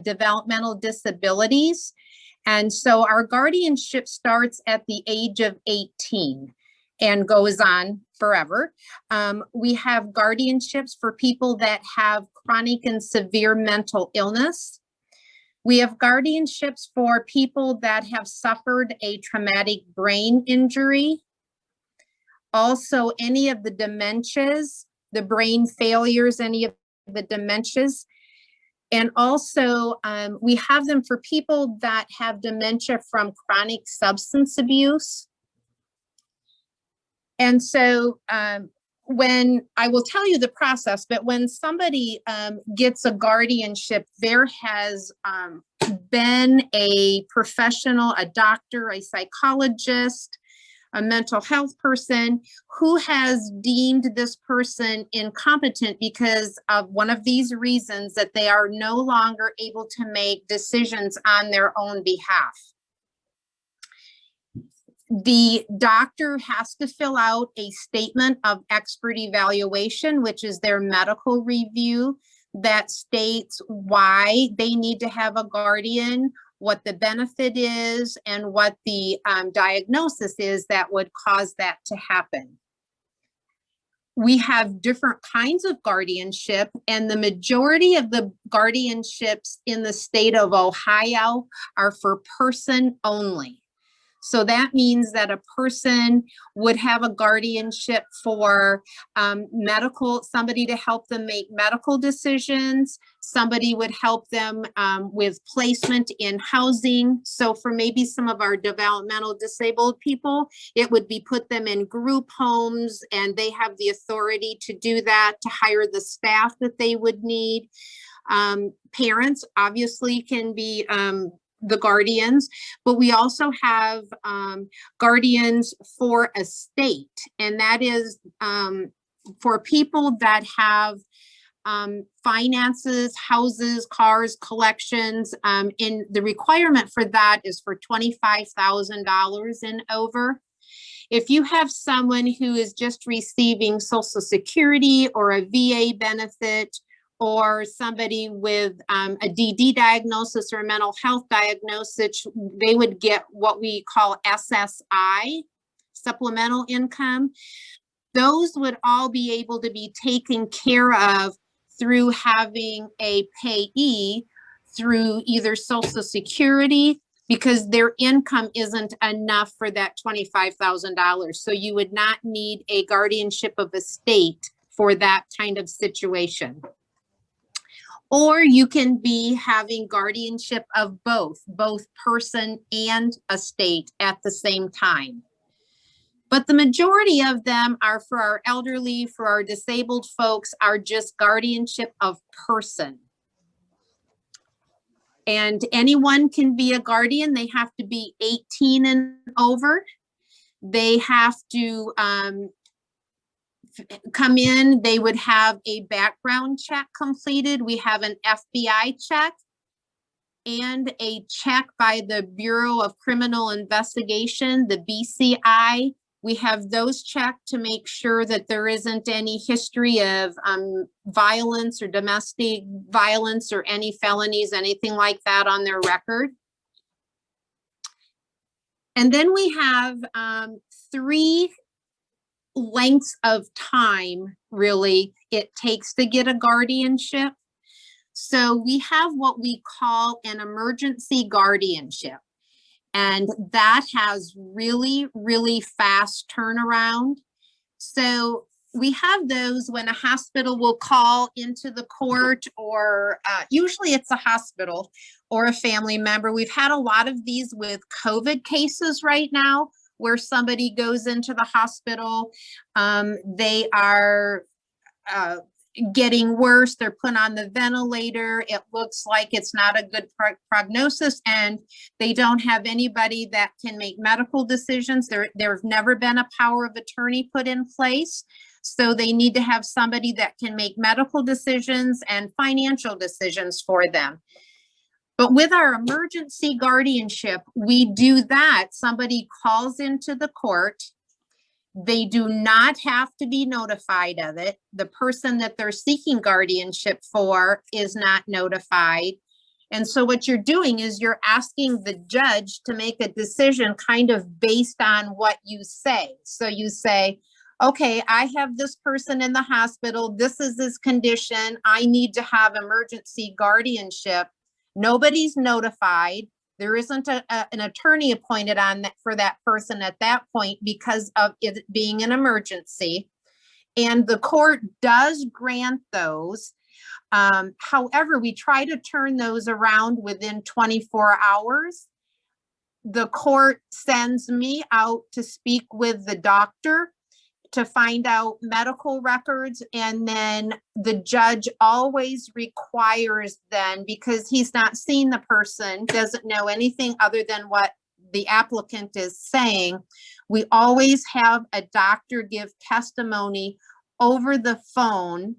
developmental disabilities. And so our guardianship starts at the age of 18 and goes on forever. We have guardianships for people that have chronic and severe mental illness. We have guardianships for people that have suffered a traumatic brain injury. Also, any of the dementias, the brain failures, any of the dementias. And also, we have them for people that have dementia from chronic substance abuse. And so when I will tell you the process, but when somebody gets a guardianship, there has been a professional, a doctor, a psychologist, a mental health person who has deemed this person incompetent because of one of these reasons, that they are no longer able to make decisions on their own behalf. The doctor has to fill out a statement of expert evaluation, which is their medical review, that states why they need to have a guardian, what the benefit is, and what the diagnosis is that would cause that to happen. We have different kinds of guardianship, and the majority of the guardianships in the state of Ohio are for person only. So that means that a person would have a guardianship for somebody to help them make medical decisions. Somebody would help them with placement in housing. So for maybe some of our developmental disabled people, it would be put them in group homes, and they have the authority to do that, to hire the staff that they would need. Parents obviously can be the guardians, but we also have guardians for a state, and that is for people that have finances, houses, cars, collections. In the requirement for that is for $25,000 and over. If you have someone who is just receiving Social Security or a VA benefit, or somebody with a DD diagnosis or a mental health diagnosis, they would get what we call SSI, supplemental income. Those would all be able to be taken care of through having a payee through either Social Security, because their income isn't enough for that $25,000. So you would not need a guardianship of a state for that kind of situation. Or you can be having guardianship of both person and estate at the same time. But the majority of them are for our elderly, for our disabled folks, are just guardianship of person. And anyone can be a guardian. They have to be 18 and over. They have to come in, they would have a background check completed. We have an FBI check and a check by the Bureau of Criminal Investigation, the BCI. We have those checked to make sure that there isn't any history of violence or domestic violence or any felonies, anything like that on their record. And then we have 3 lengths of time, really, it takes to get a guardianship. So we have what we call an emergency guardianship, and that has really, really fast turnaround. So we have those when a hospital will call into the court, or usually it's a hospital or a family member. We've had a lot of these with COVID cases right now, where somebody goes into the hospital, they are getting worse, they're put on the ventilator, it looks like it's not a good prognosis, and they don't have anybody that can make medical decisions. There's never been a power of attorney put in place, so they need to have somebody that can make medical decisions and financial decisions for them. But with our emergency guardianship, we do that. Somebody calls into the court. They do not have to be notified of it. The person that they're seeking guardianship for is not notified. And so what you're doing is you're asking the judge to make a decision kind of based on what you say. So you say, okay, I have this person in the hospital. This is his condition. I need to have emergency guardianship. Nobody's notified. There isn't an attorney appointed on that for that person at that point because of it being an emergency. And the court does grant those. However, we try to turn those around within 24 hours. The court sends me out to speak with the doctor to find out medical records. And then the judge always requires then, because he's not seen the person, doesn't know anything other than what the applicant is saying, we always have a doctor give testimony over the phone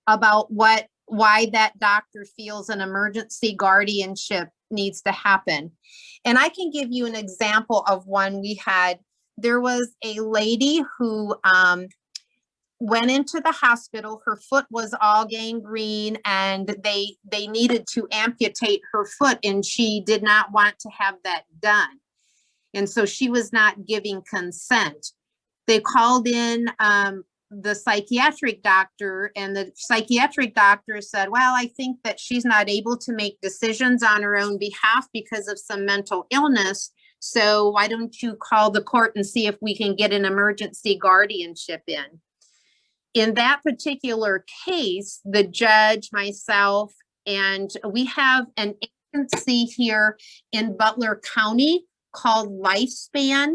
about why that doctor feels an emergency guardianship needs to happen. And I can give you an example of one we had. There was a lady who went into the hospital. Her foot was all gangrene and they needed to amputate her foot, and she did not want to have that done. And so she was not giving consent. They called in the psychiatric doctor, and the psychiatric doctor said, well, I think that she's not able to make decisions on her own behalf because of some mental illness. So why don't you call the court and see if we can get an emergency guardianship in? In that particular case, the judge, myself, and we have an agency here in Butler County called Lifespan.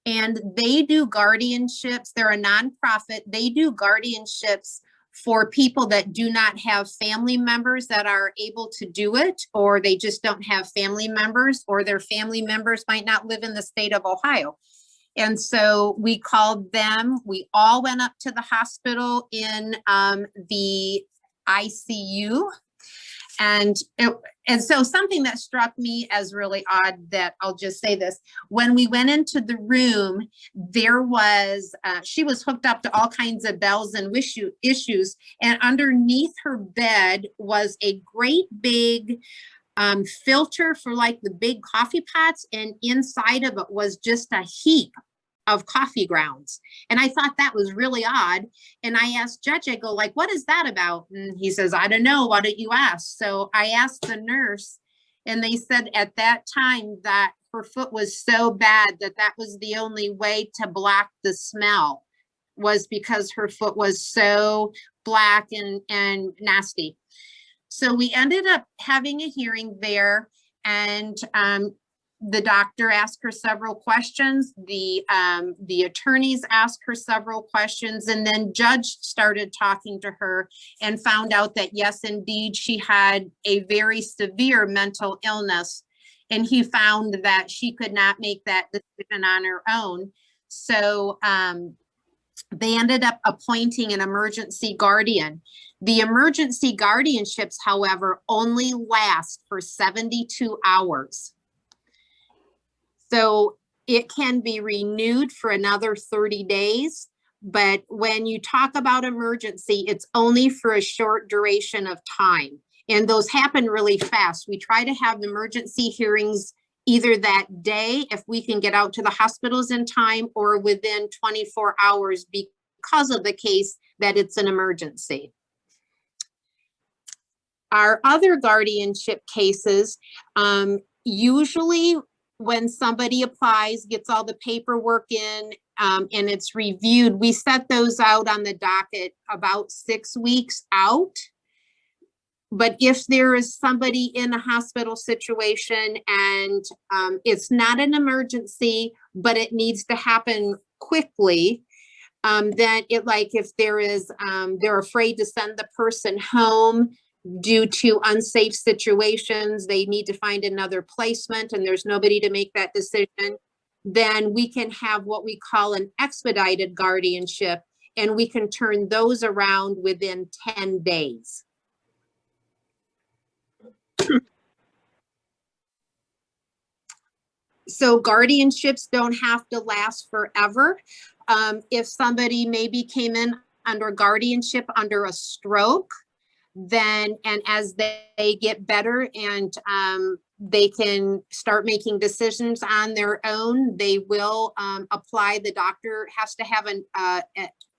And they do guardianships. They're a nonprofit. They do guardianships for people that do not have family members that are able to do it, or they just don't have family members, or their family members might not live in the state of Ohio. And so we called them. We all went up to the hospital in the ICU. And so something that struck me as really odd, that I'll just say this, when we went into the room, there was, she was hooked up to all kinds of bells and issues, and underneath her bed was a great big filter for like the big coffee pots, and inside of it was just a heap of coffee grounds. And I thought that was really odd. And I asked Judge, I go, like, what is that about? And he says, I don't know. Why don't you ask? So I asked the nurse, and they said at that time that her foot was so bad that that was the only way to block the smell, was because her foot was so black and nasty. So we ended up having a hearing there, and the doctor asked her several questions. The attorneys asked her several questions, and then judge started talking to her and found out that yes, indeed, she had a very severe mental illness, and he found that she could not make that decision on her own. So they ended up appointing an emergency guardian. The emergency guardianships, however, only last for 72 hours. So it can be renewed for another 30 days. But when you talk about emergency, it's only for a short duration of time. And those happen really fast. We try to have emergency hearings either that day, if we can get out to the hospitals in time, or within 24 hours because of the case that it's an emergency. Our other guardianship cases, usually when somebody applies, gets all the paperwork in, and it's reviewed, we set those out on the docket about 6 weeks out. But if there is somebody in a hospital situation and it's not an emergency, but it needs to happen quickly, then if there is, they're afraid to send the person home due to unsafe situations, they need to find another placement and there's nobody to make that decision, then we can have what we call an expedited guardianship, and we can turn those around within 10 days. So guardianships don't have to last forever. If somebody maybe came in under guardianship under a stroke, then, and as they get better and they can start making decisions on their own, they will apply. The doctor has to have an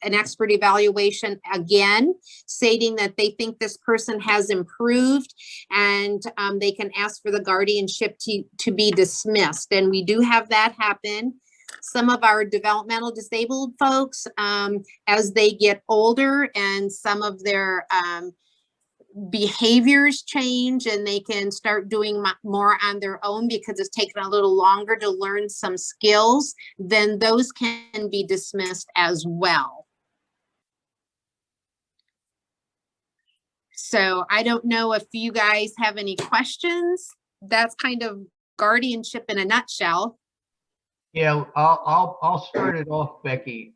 expert evaluation again, stating that they think this person has improved, and they can ask for the guardianship to be dismissed. And we do have that happen. Some of our developmental disabled folks, as they get older and some of their behaviors change and they can start doing more on their own because it's taken a little longer to learn some skills, then those can be dismissed as well. So I don't know if you guys have any questions. That's kind of guardianship in a nutshell. Yeah, I'll start it off, Becky.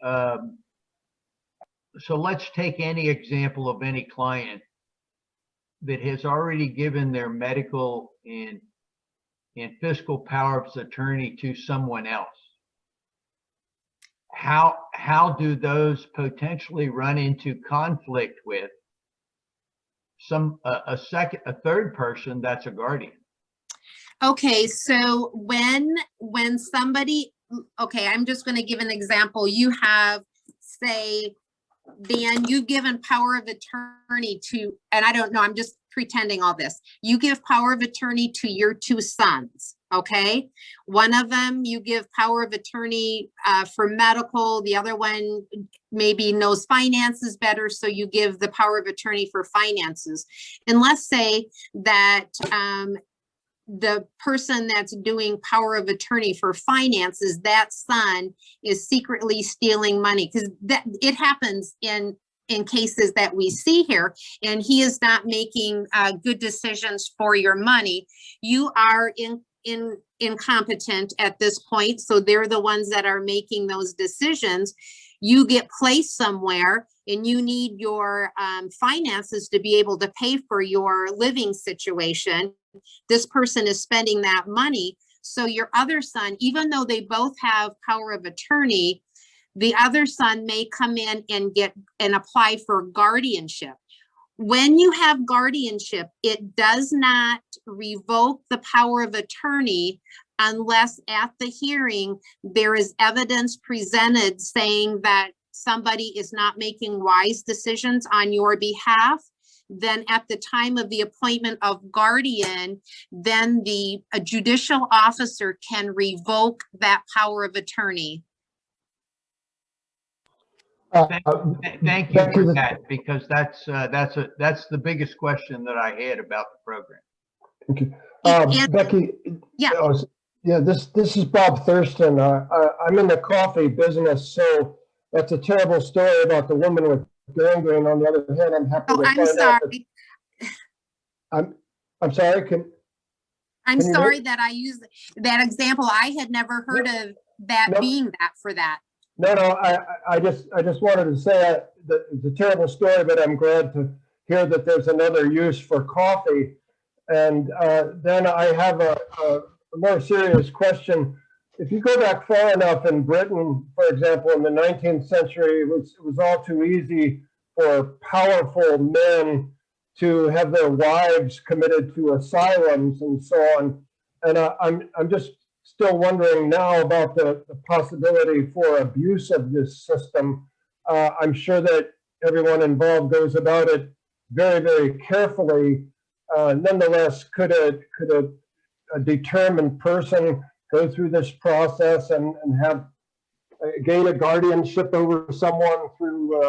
So let's take any example of any client that has already given their medical and fiscal power of attorney to someone else. How do those potentially run into conflict with a third person that's a guardian? Okay, so when somebody, okay, I'm just going to give an example. You have, say, Dan, you've given power of attorney to, and I don't know, I'm just pretending all this. You give power of attorney to your two sons, okay? One of them, you give power of attorney for medical. The other one maybe knows finances better, so you give the power of attorney for finances. And let's say that the person that's doing power of attorney for finances, that son is secretly stealing money, because that it happens in cases that we see here, and he is not making good decisions for your money. You are incompetent at this point, so they're the ones that are making those decisions. You get placed somewhere and you need your finances to be able to pay for your living situation. This person is spending that money. So your other son, even though they both have power of attorney, the other son may come in and apply for guardianship. When you have guardianship, it does not revoke the power of attorney unless at the hearing there is evidence presented saying that somebody is not making wise decisions on your behalf. Then at the time of the appointment of guardian, then a judicial officer can revoke that power of attorney. Thank you for that, because that's the biggest question that I had about the program. Thank you. Becky, yeah, this is Bob Thurston. I'm in the coffee business, so that's a terrible story about the woman with gangrene. On the other hand, I'm happy to find out that, I'm sorry. I'm sorry that I used that example. I had never heard of that being that for that. No, I just wanted to say that it's a terrible story, but I'm glad to hear that there's another use for coffee. And then I have a more serious question. If you go back far enough in Britain, for example, in the 19th century, it was all too easy for powerful men to have their wives committed to asylums and so on. And I'm just still wondering now about the possibility for abuse of this system. I'm sure that everyone involved goes about it very, very carefully. Nonetheless, could a determined person go through this process and gain a guardianship over someone through,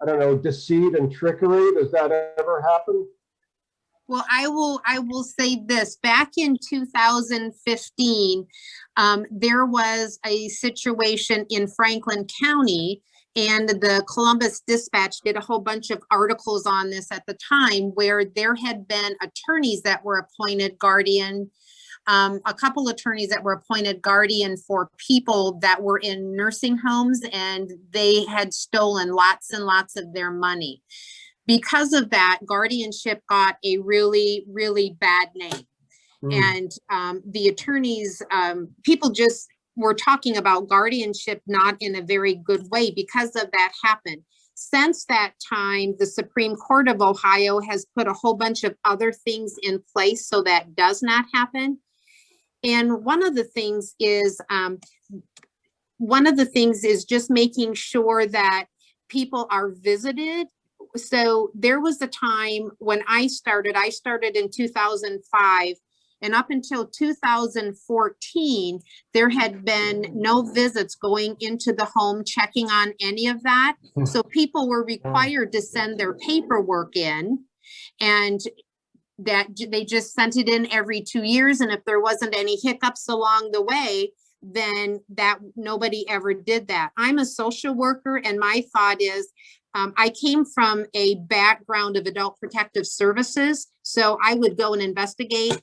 I don't know, deceit and trickery? Does that ever happen? Well, I will say this. Back in 2015, there was a situation in Franklin County, and the Columbus Dispatch did a whole bunch of articles on this at the time, where there had been attorneys that were appointed guardian, a couple attorneys that were appointed guardian for people that were in nursing homes, and they had stolen lots and lots of their money. Because of that, guardianship got a really, really bad name. And the attorneys, people just were talking about guardianship not in a very good way because of that happened. Since that time, the Supreme Court of Ohio has put a whole bunch of other things in place so that does not happen. And one of the things is just making sure that people are visited. So there was a time when I started in 2005, and up until 2014, there had been no visits going into the home, checking on any of that. So people were required to send their paperwork in, and that they just sent it in every 2 years. And if there wasn't any hiccups along the way, then that nobody ever did that. I'm a social worker, and my thought is, I came from a background of adult protective services. So I would go and investigate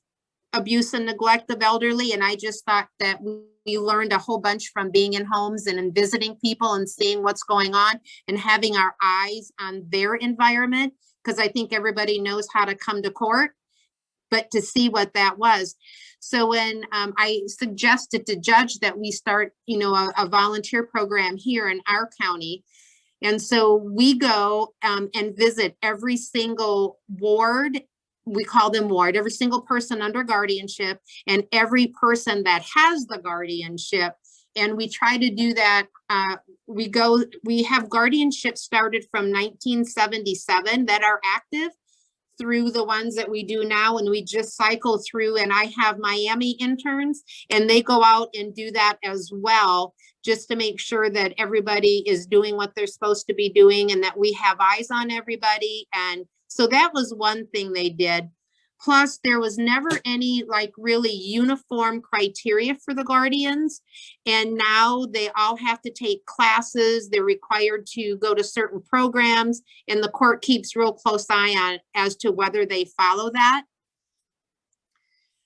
abuse and neglect of elderly. And I just thought that we learned a whole bunch from being in homes and in visiting people and seeing what's going on and having our eyes on their environment. Because I think everybody knows how to come to court, but to see what that was. So when I suggested to judge that we start, a volunteer program here in our county. And so we go and visit every single ward. We call them ward, every single person under guardianship and every person that has the guardianship. And we try to do that. We have guardianship started from 1977 that are active through the ones that we do now. And we just cycle through, and I have Miami interns, and they go out and do that as well, just to make sure that everybody is doing what they're supposed to be doing and that we have eyes on everybody. And so that was one thing they did. Plus, there was never any really uniform criteria for the guardians. And now they all have to take classes. They're required to go to certain programs, and the court keeps real close eye on as to whether they follow that.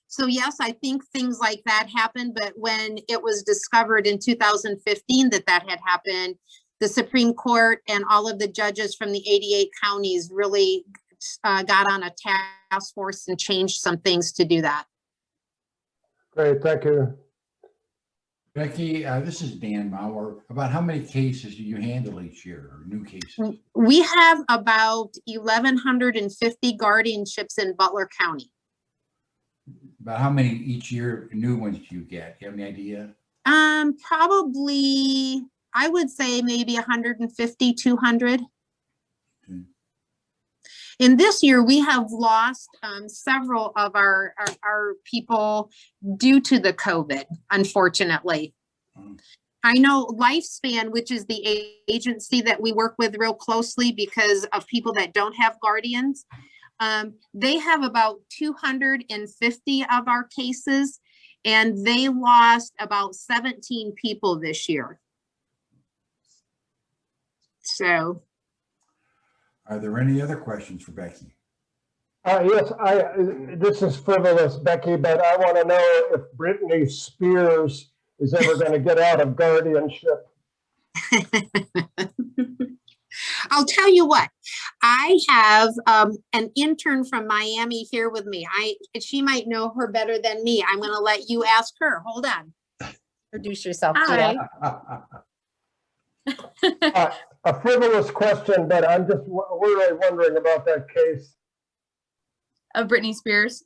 So yes, I think things like that happened. But when it was discovered in 2015 that had happened, the Supreme Court and all of the judges from the 88 counties really got on a task force and changed some things to do that. Great, thank you. Becky, this is Dan Mauer. About how many cases do you handle each year, or new cases? We have about 1,150 guardianships in Butler County. About how many each year new ones do you get? Do you have any idea? Probably, I would say maybe 150, 200. Okay. In this year, we have lost several of our people due to the COVID, unfortunately. I know Lifespan, which is the agency that we work with real closely because of people that don't have guardians. They have about 250 of our cases, and they lost about 17 people this year. So. Are there any other questions for Becky? Yes, this is frivolous, Becky, but I want to know if Britney Spears is ever going to get out of guardianship. I'll tell you what, I have an intern from Miami here with me. She might know her better than me. I'm going to let you ask her. Hold on. Introduce yourself. Hi. A frivolous question, but I'm just really wondering about that case. Of Britney Spears.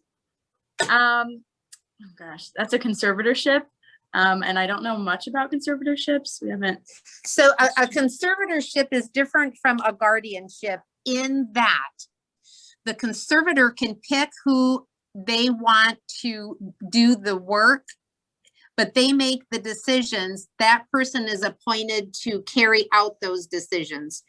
Oh gosh, that's a conservatorship. And I don't know much about conservatorships. We haven't. So a conservatorship is different from a guardianship in that the conservator can pick who they want to do the work, but they make the decisions. That person is appointed to carry out those decisions.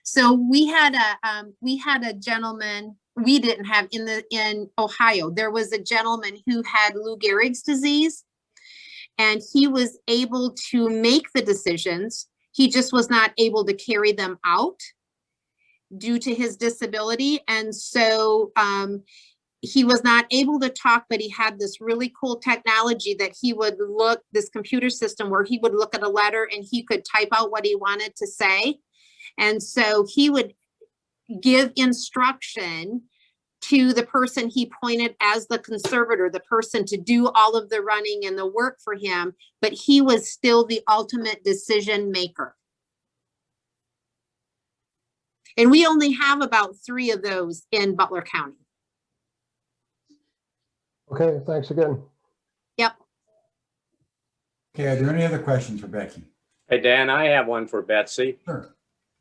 So we had a gentleman, we didn't have in Ohio, there was a gentleman who had Lou Gehrig's disease, and he was able to make the decisions. He just was not able to carry them out due to his disability. And so he was not able to talk, but he had this really cool technology that he would look, this computer system where he would look at a letter and he could type out what he wanted to say. And so he would give instruction to the person he pointed as the conservator, the person to do all of the running and the work for him, but he was still the ultimate decision maker. And we only have about 3 of those in Butler County. Okay, thanks again. Yep. Okay, are there any other questions for Becky? Hey, Dan, I have one for Betsy. Sure.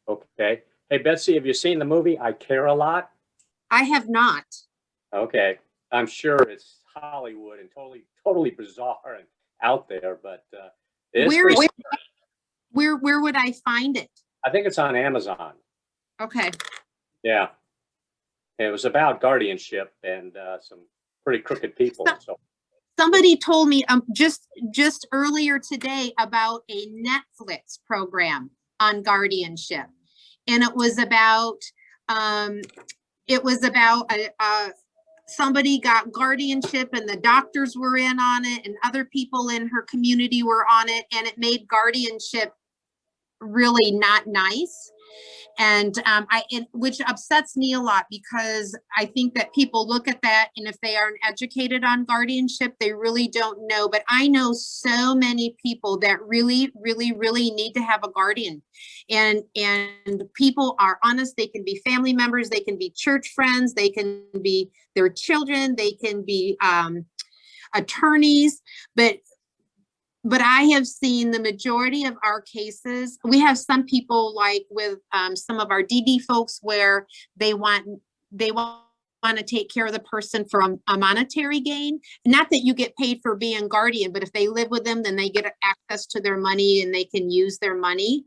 Okay. Hey, Betsy, have you seen the movie I Care a Lot? I have not. Okay. I'm sure it's Hollywood and totally bizarre and out there, but it's Where, pretty, where would I find it? I think it's on Amazon. Okay. Yeah. And it was about guardianship and some pretty crooked people. So Somebody told me just earlier today about a Netflix program on guardianship, and it was about somebody got guardianship, and the doctors were in on it, and other people in her community were on it, and it made guardianship really not nice. And which upsets me a lot, because I think that people look at that, and if they aren't educated on guardianship, they really don't know. But I know so many people that really need to have a guardian, and people are honest. They can be family members, they can be church friends, they can be their children, they can be attorneys, but I have seen the majority of our cases. We have some people, like with some of our DD folks, where they want to take care of the person for a monetary gain. Not that you get paid for being guardian, but if they live with them, then they get access to their money and they can use their money.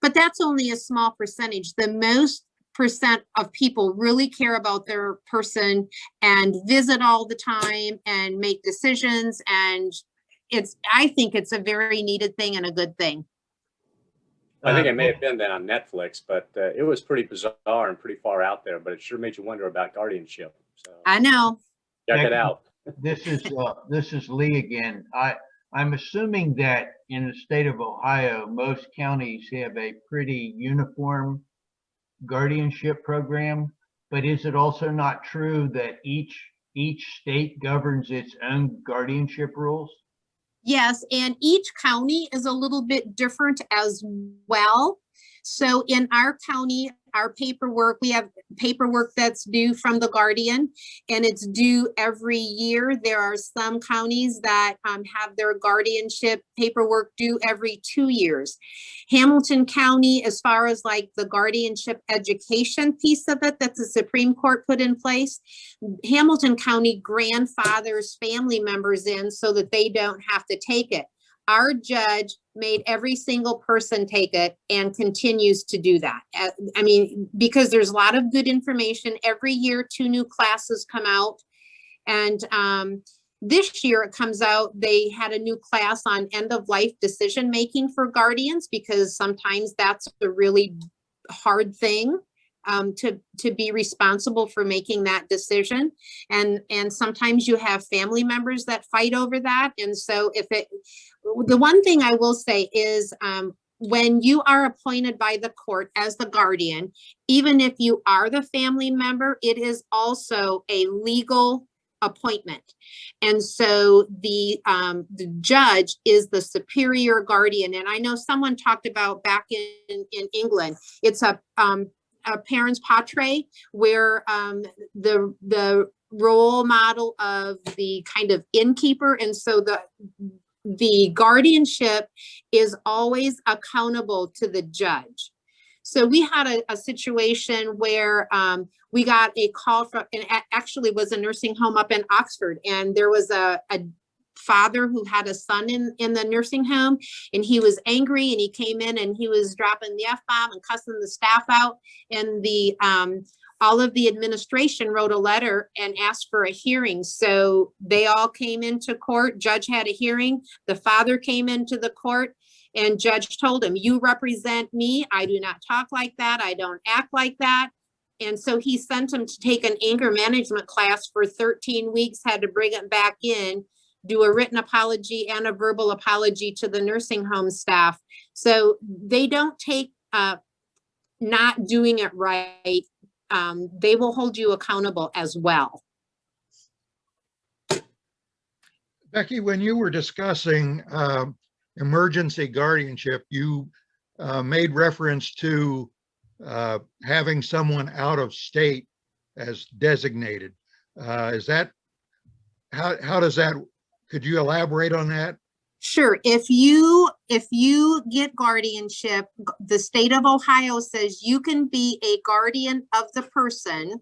But that's only a small percentage. The most percent of people really care about their person and visit all the time and make decisions, and I think it's a very needed thing and a good thing. I think it may have been then on Netflix, but it was pretty bizarre and pretty far out there, but it sure made you wonder about guardianship. So I know. check it out. This is Lee again. I'm assuming that in the state of Ohio, most counties have a pretty uniform guardianship program, but is it also not true that each state governs its own guardianship rules? Yes, and each county is a little bit different as well. So in our county, our paperwork, we have paperwork that's due from the guardian, and it's due every year. There are some counties that have their guardianship paperwork due every 2 years. Hamilton County, as far as like the guardianship education piece of it that the Supreme Court put in place, Hamilton County grandfathers family members in so that they don't have to take it. Our judge made every single person take it and continues to do that. I mean, because there's a lot of good information. Every year, 2 new classes come out. And this year it comes out, they had a new class on end of life decision making for guardians, because sometimes that's a really hard thing. To be responsible for making that decision. And sometimes you have family members that fight over that. And so the one thing I will say is when you are appointed by the court as the guardian, even if you are the family member, it is also a legal appointment. And so the judge is the superior guardian. And I know someone talked about back in England, it's a parens patriae, where the role model of the kind of innkeeper, and so the guardianship is always accountable to the judge. So we had a situation where we got a call from, and actually was a nursing home up in Oxford, and there was a father who had a son in the nursing home, and he was angry, and he came in and he was dropping the F-bomb and cussing the staff out, and all of the administration wrote a letter and asked for a hearing. So they all came into court. Judge had a hearing. The father came into the court, and judge told him, "You represent me. I do not talk like that. I don't act like that." And so he sent him to take an anger management class for 13 weeks, had to bring it back in, do a written apology and a verbal apology to the nursing home staff. So they don't take not doing it right. They will hold you accountable as well. Becky, when you were discussing emergency guardianship, you made reference to having someone out of state as designated. Is that, how does that, could you elaborate on that? Sure. If you get guardianship, the state of Ohio says you can be a guardian of the person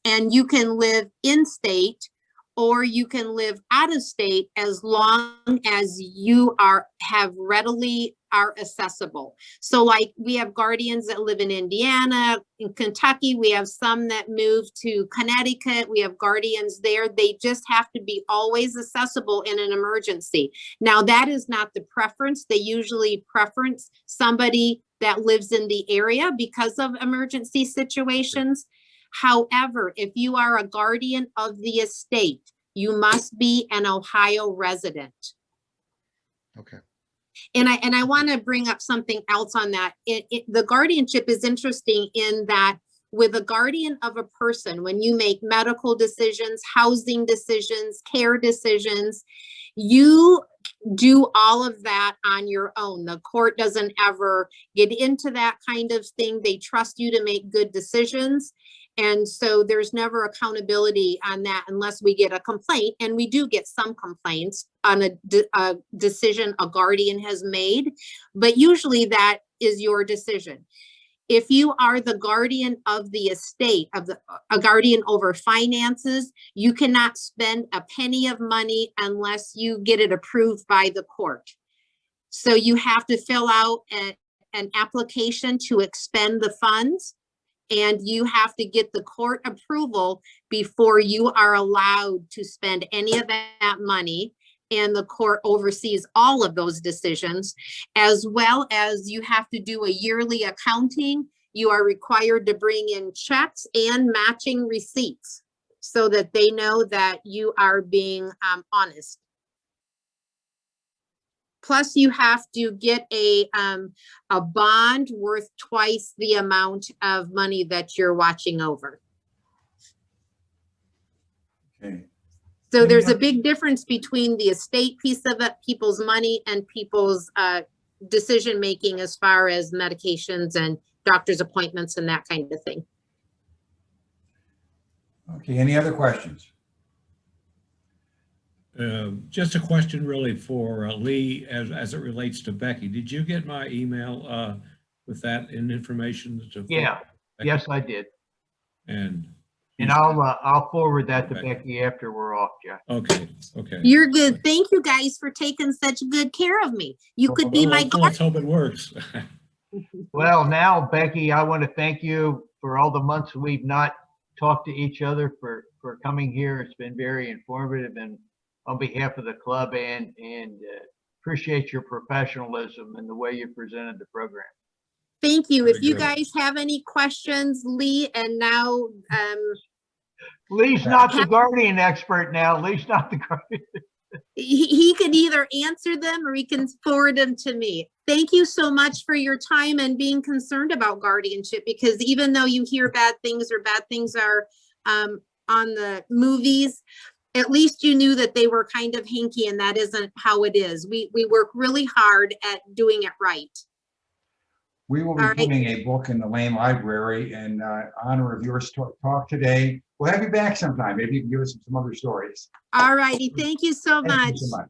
and you can live in state or you can live out of state as long as you have readily are accessible. So like we have guardians that live in Indiana, in Kentucky, we have some that move to Connecticut, we have guardians there. They just have to be always accessible in an emergency. Now that is not the preference. They usually preference somebody that lives in the area because of emergency situations. However, if you are a guardian of the estate, you must be an Ohio resident. Okay. And I want to bring up something else on that. The guardianship is interesting in that with a guardian of a person, when you make medical decisions, housing decisions, care decisions, you do all of that on your own. The court doesn't ever get into that kind of thing. They trust you to make good decisions. And so there's never accountability on that unless we get a complaint. And we do get some complaints on a decision a guardian has made, but usually that is your decision. If you are the guardian of the estate, a guardian over finances, you cannot spend a penny of money unless you get it approved by the court. So you have to fill out an application to expend the funds. And you have to get the court approval before you are allowed to spend any of that money. And the court oversees all of those decisions, as well as you have to do a yearly accounting. You are required to bring in checks and matching receipts so that they know that you are being honest. Plus, you have to get a bond worth twice the amount of money that you're watching over. Okay. So there's a big difference between the estate piece of it, people's money, and people's decision making as far as medications and doctor's appointments and that kind of thing. Okay, any other questions? Just a question really for Lee as it relates to Becky. Did you get my email with that information? Yeah, yes, I did. And I'll forward that to Becky after we're off, Jeff. okay, okay. You're good. Thank you guys for taking such good care of me. You could be my Let's hope it works. Well, now, Becky, I want to thank you for all the months we've not talked to each other for coming here. It's been very informative, and on behalf of the club and appreciate your professionalism and the way you presented the program. Thank you. Very If you good. guys have any questions, Lee, and now Lee's not the guardian expert now. Lee's not the guardian. he can either answer them or he can forward them to me. Thank you so much for your time and being concerned about guardianship, because even though you hear bad things or bad things are on the movies, at least you knew that they were kind of hinky, and that isn't how it is. We work really hard at doing it right. We will be All right. putting a book in the Lane Library in honor of your talk today. We'll have you back sometime. Maybe you can give us some other stories. All righty. Thank you so Thank much. you so much.